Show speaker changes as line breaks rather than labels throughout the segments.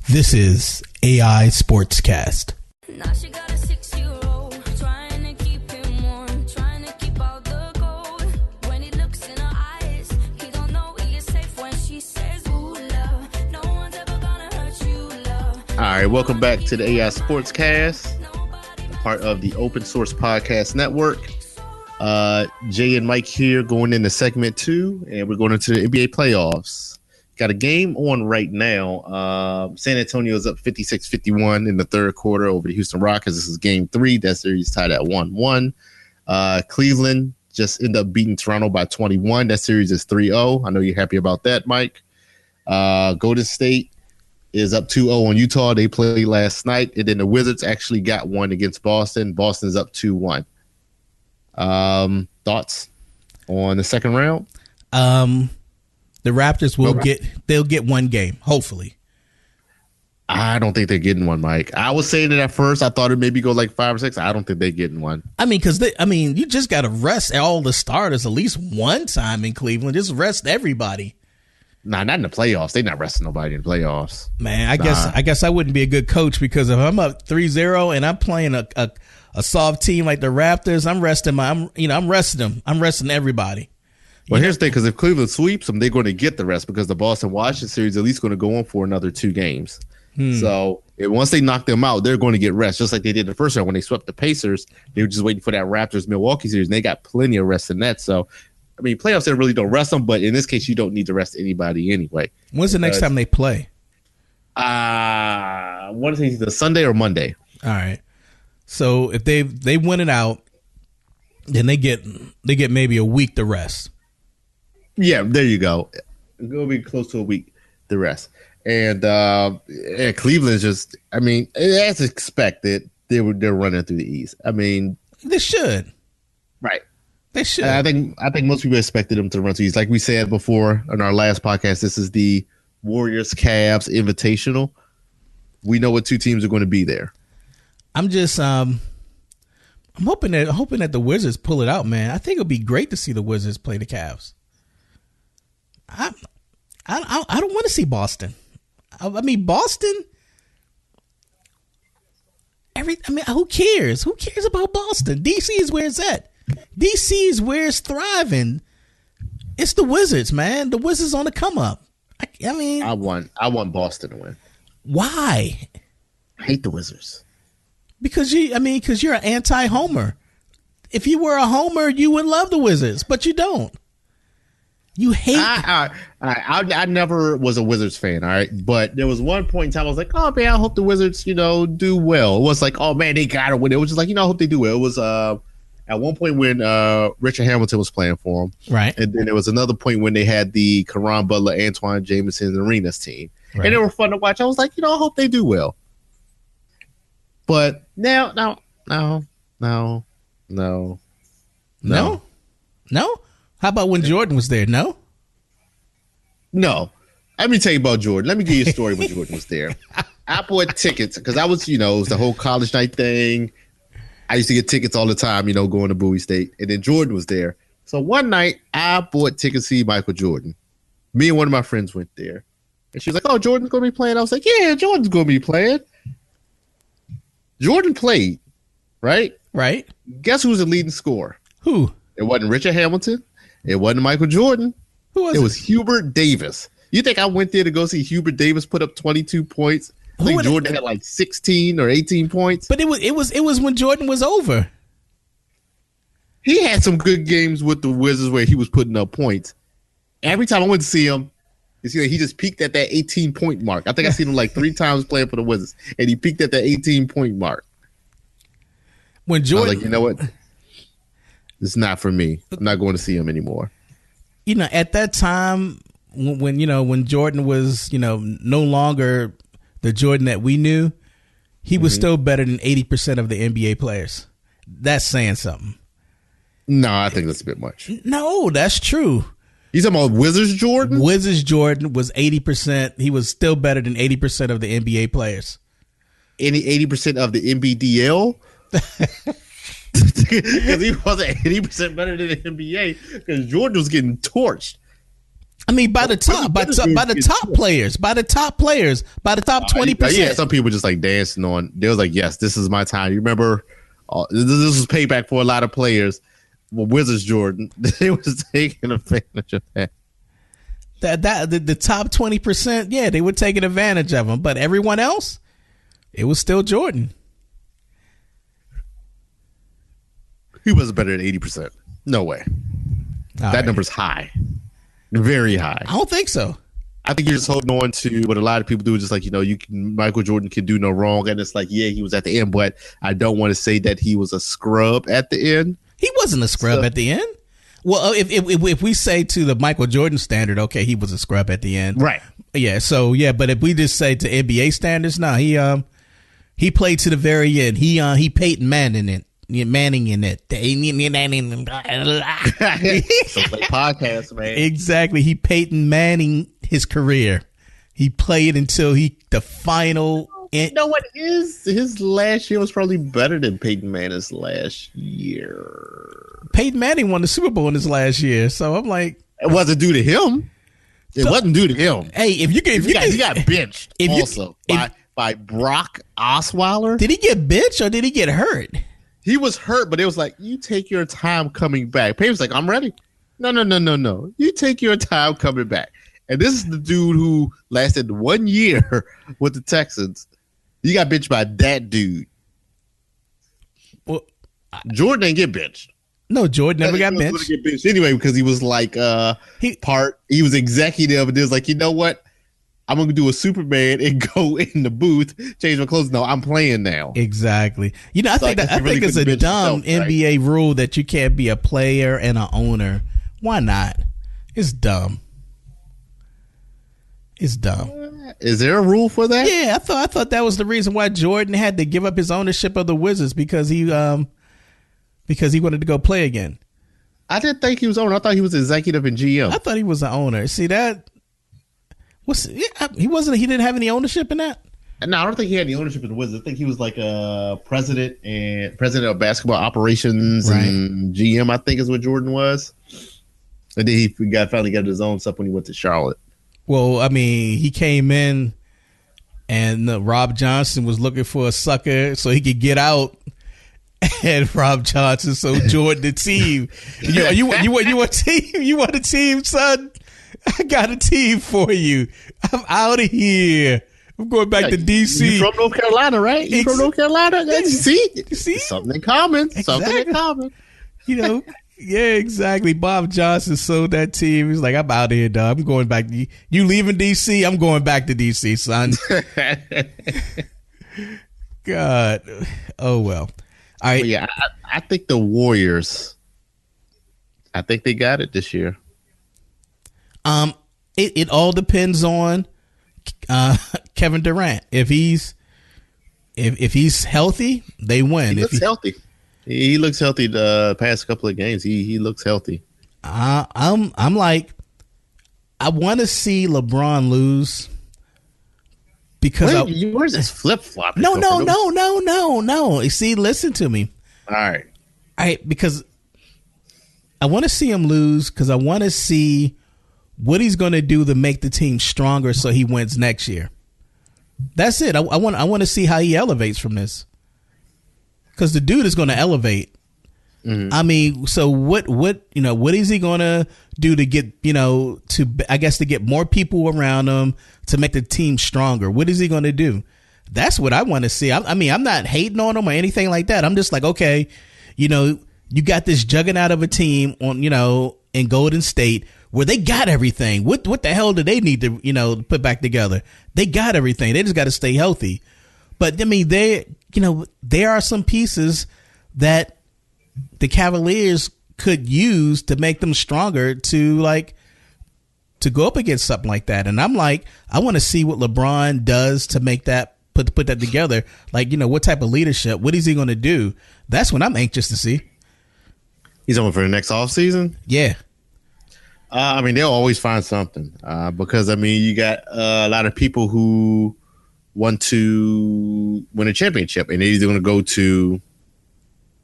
This is AI Sportscast.
Now she got a 6-year-old, trying to keep him warm, trying to keep out the cold. When he looks in her eyes, he don't know he is safe when she says, ooh, love, no one's ever gonna hurt you, love.
All right, welcome back to the AI Sportscast, part of the Open Source Podcast Network. Jay and Mike here going into segment 2, and we're going into the NBA playoffs. Got a game on right now. San Antonio is up 56-51 in the third quarter over the Houston Rockets. This is game 3. That series tied at 1-1. Cleveland just ended up beating Toronto by 21. That series is 3-0. I know you're happy about that, Mike. Golden State is up 2-0 on Utah. They played last night. And then the Wizards actually got one against Boston. Boston's up 2-1. Thoughts on the second round?
The Raptors they'll get one game, hopefully.
I don't think they're getting one, Mike. I was saying it at first. I thought it maybe go like 5 or 6. I don't think they're getting one.
I mean, you just got to rest all the starters at least one time in Cleveland. Just rest everybody.
Nah, not in the playoffs. They're not resting nobody in the playoffs.
Man, I guess I wouldn't be a good coach, because if I'm up 3-0 and I'm playing a soft team like the Raptors, I'm resting them. I'm resting everybody.
Well, here's the thing, because if Cleveland sweeps them, they're going to get the rest, because the Boston-Washington series is at least going to go on for another 2 games. So once they knock them out, they're going to get rest, just like they did the first round when they swept the Pacers. They were just waiting for that Raptors-Milwaukee series, and they got plenty of rest in that. So, I mean, playoffs, they really don't rest them, but in this case, you don't need to rest anybody anyway.
When's the next time they play?
What is it, either Sunday or Monday? All
right. So if they win it out, then they get maybe a week to rest.
Yeah, there you go. It's going to be close to a week, the rest. And Cleveland's just, I mean, as expected, they're running through the East. I mean,
they should.
Right.
They should.
I think most people expected them to run through the East. Like we said before on our last podcast, this is the Warriors-Cavs Invitational. We know what 2 teams are going to be there. I'm just I'm hoping that the Wizards pull it out, man. I think it would be great to see the Wizards play the Cavs. I don't want to see Boston. I mean, Boston. Who cares? Who cares about Boston? DC is where it's at. DC is where it's thriving. It's the Wizards, man. The Wizards on the come up. I want Boston to win. Why? I hate the Wizards. Because
you're an anti-homer. If you were a homer, you would love the Wizards, but you don't. You hate.
I never was a Wizards fan, all right? But there was one point in time I was like, oh, man, I hope the Wizards, do well. It was like, oh, man, they got to win. It was just like, I hope they do well. It was at one point when Richard Hamilton was playing for them.
Right.
And then there was another point when they had the Caron Butler, Antoine Jameson, Arenas team. Right. And they were fun to watch. I was like, I hope they do well. But now, no.
How about when Jordan was there? No.
Let me tell you about Jordan. Let me give you a story when Jordan was there. I bought tickets because I was, it was the whole college night thing. I used to get tickets all the time, going to Bowie State. And then Jordan was there. So one night I bought tickets to see Michael Jordan. Me and one of my friends went there. And she was like, oh, Jordan's going to be playing. I was like, yeah, Jordan's going to be playing. Jordan played, right?
Right.
Guess who was the leading scorer?
Who?
It wasn't Richard Hamilton. It wasn't Michael Jordan.
Who was it?
It was Hubert Davis. You think I went there to go see Hubert Davis put up 22 points? I think Jordan had like 16 or 18 points.
But it was when Jordan was over.
He had some good games with the Wizards where he was putting up points. Every time I went to see him, he just peaked at that 18-point mark. I think I seen him like 3 times playing for the Wizards, and he peaked at that 18-point mark.
When Jordan,
I was like, you know what? It's not for me. I'm not going to see him anymore.
At that time, when Jordan was, no longer the Jordan that we knew, he was still better than 80% of the NBA players. That's saying something.
No, I think that's a bit much.
No, that's true.
You talking about Wizards Jordan?
Wizards Jordan was 80%. He was still better than 80% of the NBA players.
Any 80% of the NBDL? Because he wasn't 80% better than the NBA. Because Jordan was getting torched.
I mean, by the top players, by the top 20%.
Yeah, some people just like dancing on. They was like, "Yes, this is my time." You remember, this was payback for a lot of players. Well, Wizards Jordan, they was taking advantage of that.
The top 20%, yeah, they were taking advantage of him, but everyone else, it was still Jordan.
He was better than 80%. No way. That number's high. Very high.
I don't think so.
I think you're just holding on to what a lot of people do, just like, Michael Jordan can do no wrong. And it's like, yeah, he was at the end, but I don't want to say that he was a scrub at the end.
He wasn't a scrub at the end. Well, if we say to the Michael Jordan standard, okay, he was a scrub at the end.
Right.
Yeah, so, yeah, but if we just say to NBA standards, no, he played to the very end. He Peyton Manning in it. So
like podcast, man.
Exactly. He Peyton Manning his career. He played until the final.
You know what? His last year was probably better than Peyton Manning's last year.
Peyton Manning won the Super Bowl in his last year, so I'm like,
it wasn't due to him. It wasn't due to him.
Hey, he
got benched by Brock Osweiler.
Did he get benched or did he get hurt?
He was hurt, but it was like, you take your time coming back. Payne was like, I'm ready. No. You take your time coming back. And this is the dude who lasted 1 year with the Texans. You got benched by that dude.
Well,
Jordan didn't get benched.
No, Jordan never got benched.
Get benched anyway, because he was like he was executive, and it was like, you know what? I'm going to do a Superman and go in the booth, change my clothes. No, I'm playing now.
Exactly. I think it's a dumb NBA rule that you can't be a player and an owner. Why not? It's dumb. It's dumb.
Is there a rule for that?
Yeah, I thought that was the reason why Jordan had to give up his ownership of the Wizards because he wanted to go play again.
I didn't think he was owner. I thought he was executive and GM.
I thought he was the owner. See that? He wasn't. He didn't have any ownership in that.
No, I don't think he had any ownership in the Wizards. I think he was like a president of basketball operations and GM. I think is what Jordan was. And then he finally got his own stuff when he went to Charlotte.
Well, I mean, he came in, and Rob Johnson was looking for a sucker so he could get out. And Rob Johnson, so Jordan the team. You want a team? You want a team, son? I got a team for you. I'm out of here. I'm going back to DC.
You from North Carolina, right? You from North Carolina? See? Something in common.
Exactly.
Something in common.
Yeah, exactly. Bob Johnson sold that team. He's like, I'm out of here, dog. I'm going back. You leaving DC? I'm going back to DC, son. God. Oh, well. All right.
Yeah, I think the Warriors, I think they got it this year.
It all depends on Kevin Durant. If he's healthy, they win.
He looks healthy. He looks healthy the past couple of games. He looks healthy.
I'm like, I want to see LeBron lose because
where's this flip flop?
No. You see, listen to me.
All right,
because I want to see him lose because I want to see what he's going to do to make the team stronger so he wins next year. That's it. I want to see how he elevates from this. Because the dude is going to elevate. Mm-hmm. I mean, so what is he going to do to get, to get more people around him to make the team stronger? What is he going to do? That's what I want to see. I mean, I'm not hating on him or anything like that. I'm just like, okay, you got this juggernaut of a team on, in Golden State where they got everything. What the hell do they need to, put back together? They got everything. They just got to stay healthy. But I mean, there are some pieces that the Cavaliers could use to make them stronger to go up against something like that. And I'm like, I want to see what LeBron does to make that, put that together. Like, what type of leadership, what is he going to do? That's what I'm anxious to see.
He's on for the next offseason?
Yeah.
I mean, they'll always find something because, I mean, you got a lot of people who want to win a championship, and they're either going to go to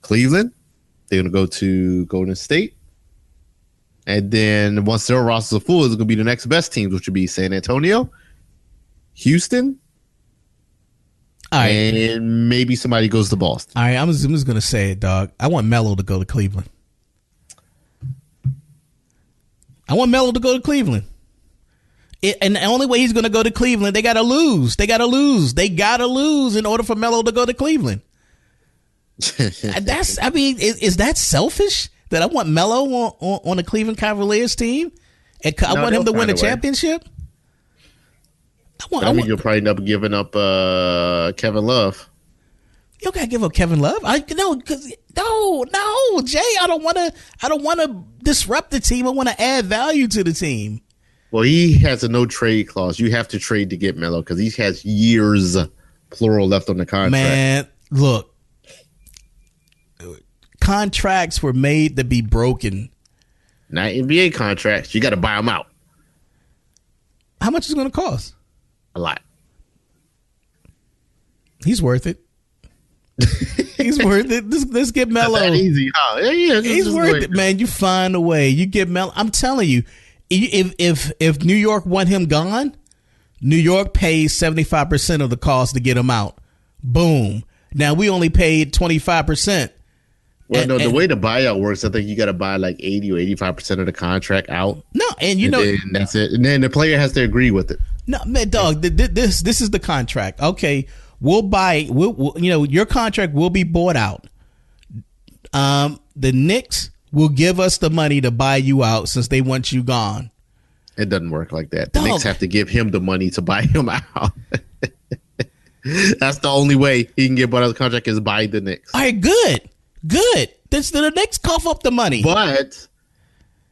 Cleveland, they're going to go to Golden State, And then once their rosters are full, it's going to be the next best teams, which would be San Antonio, Houston,
All right.
and maybe somebody goes to Boston.
All right, I'm just going to say it, dog. I want Melo to go to Cleveland. And the only way he's going to go to Cleveland, they got to lose. They got to lose in order for Melo to go to Cleveland. Is that selfish that I want Melo on the Cleveland Cavaliers team? And I want him to win a championship?
I mean, you'll probably end up giving up Kevin Love.
You don't gotta give up Kevin Love. No, Jay. I don't want to disrupt the team. I want to add value to the team.
Well, he has a no trade clause. You have to trade to get Melo because he has years, plural, left on the contract.
Man, look, contracts were made to be broken.
Not NBA contracts. You got to buy them out.
How much is it going to cost?
A lot.
He's worth it. He's worth it. Let's get Melo.
Not that easy, huh? Yeah,
he's worth it, man. You find a way. You get Melo. I'm telling you, if New York want him gone, New York pays 75% of the cost to get him out. Boom. Now we only paid 25%.
Well, the way the buyout works, I think you got to buy like 80 or 85% of the contract out.
No, and
then that's it. And then the player has to agree with it.
No, man, dog. This is the contract. Okay, we'll buy. Your contract will be bought out. The Knicks will give us the money to buy you out since they want you gone.
It doesn't work like that. The Knicks have to give him the money to buy him out. That's the only way he can get bought out of the contract is by the Knicks.
All right, good. The Knicks cough up the money,
but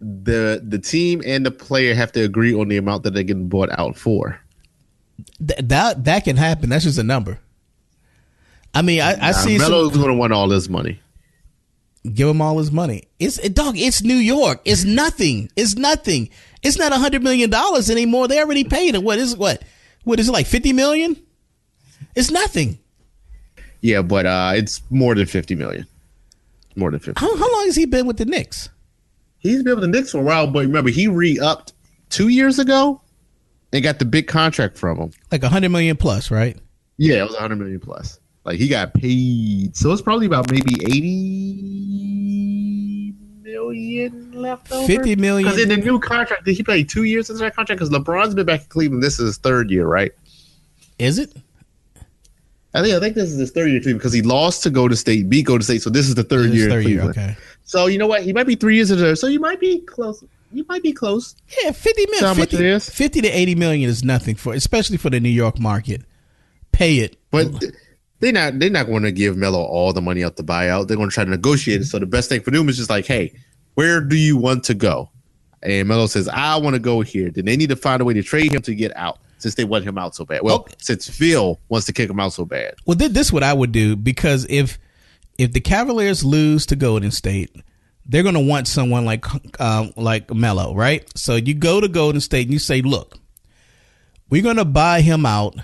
the team and the player have to agree on the amount that they're getting bought out for.
That can happen. That's just a number. I mean, I see
Melo's going to want all this money.
Give him all his money. It's New York. It's nothing. It's not $100 million anymore. They already paid it. What is it like $50 million? It's nothing.
Yeah, but it's more than $50 million. More than 50.
How long has he been with the Knicks?
He's been with the Knicks for a while, but remember, he re-upped 2 years ago and got the big contract from him.
Like $100 million plus, right?
Yeah, it was $100 million plus. Like, he got paid. So it's probably about maybe $80 million left over.
$50 million.
Because in the new contract, he played 2 years into that contract because LeBron's been back in Cleveland. This is his third year, right?
Is it?
I think this is his third year in Cleveland because he lost to Golden State, beat Golden State. So this is the third year in Cleveland.
Okay.
So you know what? He might be 3 years into there. So you might be close. Yeah,
$50 million.
How much it is?
$50 to $80 million is nothing especially for the New York market. Pay it.
But they're not going to give Melo all the money out the buyout. They're going to try to negotiate it. So the best thing for them is just like, hey, where do you want to go? And Melo says, I want to go here. Then they need to find a way to trade him to get out. Since they want him out so bad. Well, since Phil wants to kick him out so bad.
Well, this is what I would do because if the Cavaliers lose to Golden State, they're going to want someone like Melo, right? So you go to Golden State and you say, look, we're going to buy him out.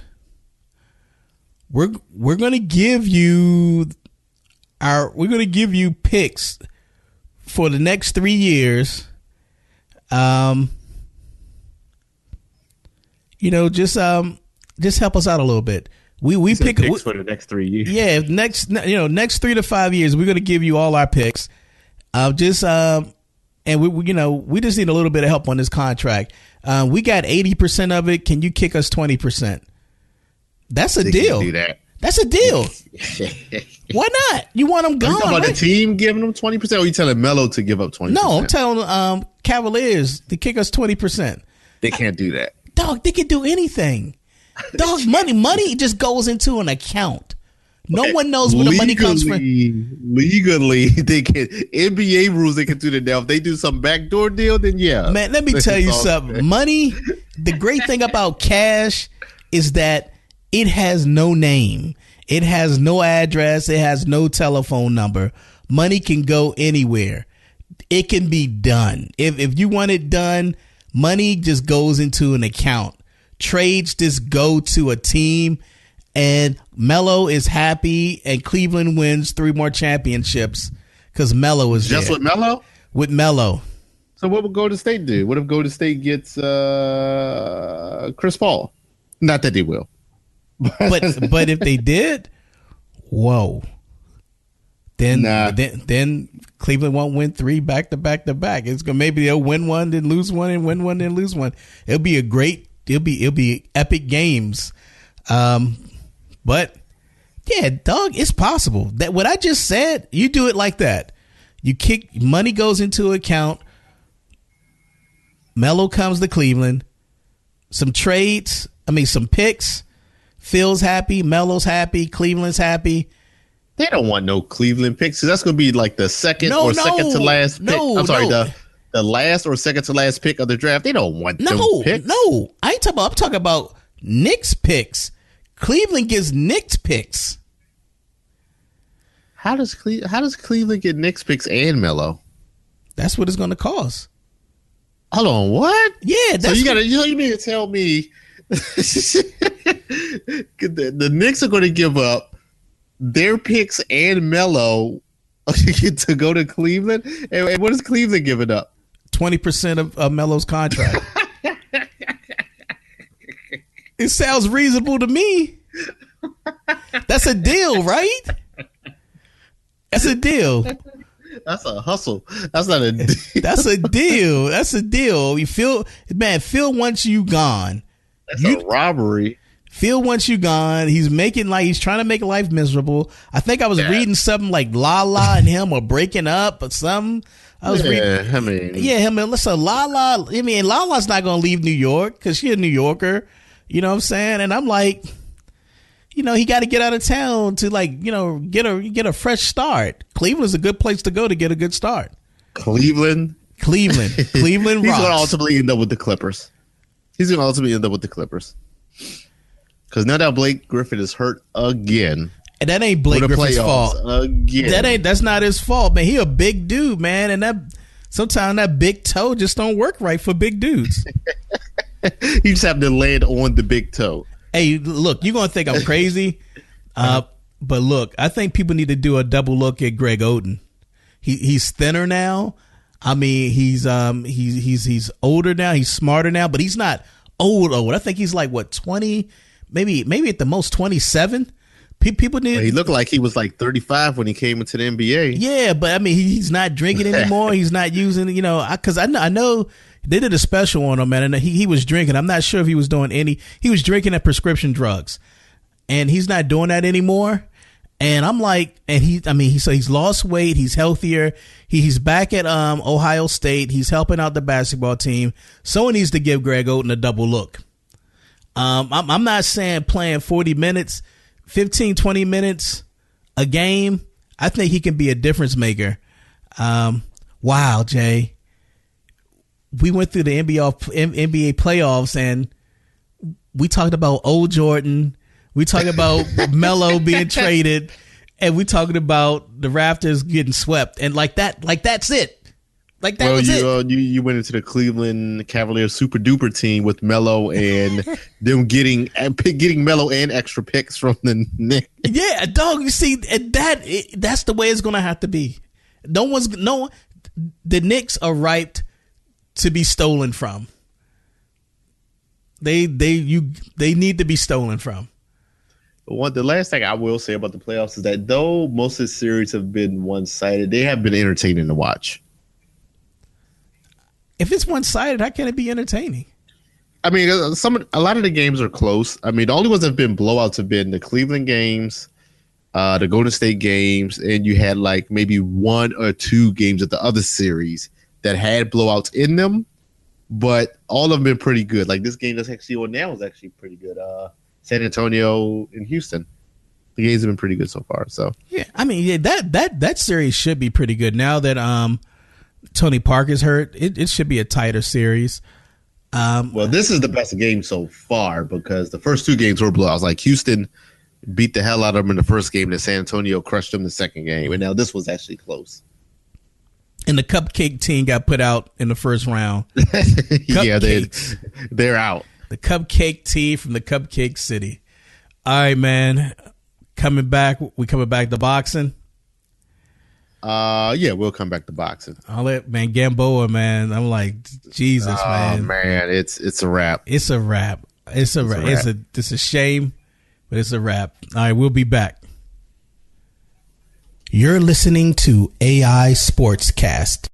We're going to give you picks for the next 3 years. Just help us out a little bit. We pick
picks for the next 3 years.
Yeah, next 3 to 5 years, we're going to give you all our picks. And we just need a little bit of help on this contract. We got 80% of it. Can you kick us 20%? That's a deal.
Do that.
That's a deal. Why not? You want them gone?
Are you talking about the team giving them 20%, or are you telling Melo to give up 20%?
No, I'm telling Cavaliers to kick us 20%.
They can't do that.
Dog, they can do anything. Dog, money just goes into an account. No one knows where the money comes from.
Legally, they can. NBA rules, they can do that now. If they do some backdoor deal, then yeah.
Man, let me tell you something. Money, the great thing about cash is that it has no name. It has no address. It has no telephone number. Money can go anywhere. It can be done. If you want it done, money just goes into an account. Trades just go to a team, and Melo is happy, and Cleveland wins 3 more championships because Melo is
just
there.
with Melo?
With Melo.
So what would Golden State do? What if Golden State gets Chris Paul? Not that they will.
But if they did, whoa. Then Cleveland won't win 3 back to back to back. It's gonna maybe they'll win one, then lose one, and win one, then lose one. It'll be epic games. But yeah, dog, it's possible that what I just said, you do it like that. You kick money goes into account. Melo comes to Cleveland. Some trades, some picks. Phil's happy, Melo's happy, Cleveland's happy.
They don't want no Cleveland picks. That's going to be like the second second to last pick. I'm sorry, the last or second to last pick of the draft. They don't want them picks.
No, I ain't talking about. I'm talking about Knicks picks. Cleveland gives Knicks picks.
How does Cleveland get Knicks picks and Melo?
That's what it's going to cost.
Hold on, what?
Yeah,
that's you mean to tell me the Knicks are going to give up their picks and Melo to go to Cleveland? And what is Cleveland giving up?
20% of Melo's contract. It sounds reasonable to me. That's a deal, right? That's a deal.
That's a hustle. That's not a deal.
That's a deal. That's a deal. Phil wants you gone.
That's a robbery.
Phil wants you gone. He's trying to make life miserable. I think I was reading something like Lala and him are breaking up or something. Listen, Lala. Lala's not going to leave New York because she's a New Yorker. You know what I'm saying? And I'm like, he got to get out of town to get a fresh start. Cleveland's a good place to go to get a good start.
Cleveland
rocks.
He's going to ultimately end up with the Clippers. Because now that Blake Griffin is hurt again.
And that ain't Blake Griffin's fault.
Again.
That's not his fault, man. He a big dude, man. And sometimes that big toe just don't work right for big dudes.
You just have to land on the big toe.
Hey, look, you're going to think I'm crazy. But look, I think people need to do a double look at Greg Oden. He's thinner now. He's older now. He's smarter now, but he's not old. I think he's like 20, maybe at the most 27. People need.
He looked like he was like 35 when he came into the NBA.
Yeah, but he's not drinking anymore. He's not using, because I know they did a special on him, man, and he was drinking. I'm not sure if he was doing he was drinking at prescription drugs, and he's not doing that anymore. And I'm like, he's lost weight. He's healthier. He's back at Ohio State. He's helping out the basketball team. Someone needs to give Greg Oden a double look. I'm not saying playing 40 minutes, 15, 20 minutes a game. I think he can be a difference maker. Wow, Jay. We went through the NBA playoffs and we talked about old Jordan. We talked about Melo being traded, and we talking about the Raptors getting swept, and that's it.
You went into the Cleveland Cavaliers super duper team with Melo and them getting Melo and extra picks from the Knicks.
Yeah, dog. You see that's the way it's gonna have to be. The Knicks are ripe to be stolen from. They need to be stolen from.
The last thing I will say about the playoffs is that though most of the series have been one-sided, they have been entertaining to watch.
If it's one-sided, how can it be entertaining?
A lot of the games are close. The only ones that have been blowouts have been the Cleveland games, the Golden State games, and you had like maybe 1 or 2 games of the other series that had blowouts in them, but all of them been pretty good. Like this game that's actually on now is actually pretty good. San Antonio and Houston. The games have been pretty good so far. So
yeah, that series should be pretty good now that Tony Parker's hurt. It should be a tighter series.
Well, this is the best game so far because the first 2 games were blowouts. Like Houston beat the hell out of them in the first game, and San Antonio crushed them in the second game, and now this was actually close.
And the Cupcake team got put out in the first round.
Yeah, they're out.
The Cupcake team from the Cupcake City. All right, man. We coming back to boxing.
Yeah, we'll come back to boxing.
I'll let man Gamboa, man. I'm like, Jesus, man.
Oh man, it's a wrap.
It's a wrap. It's a wrap. It's a shame, but it's a wrap. All right, we'll be back. You're listening to AI Sportscast.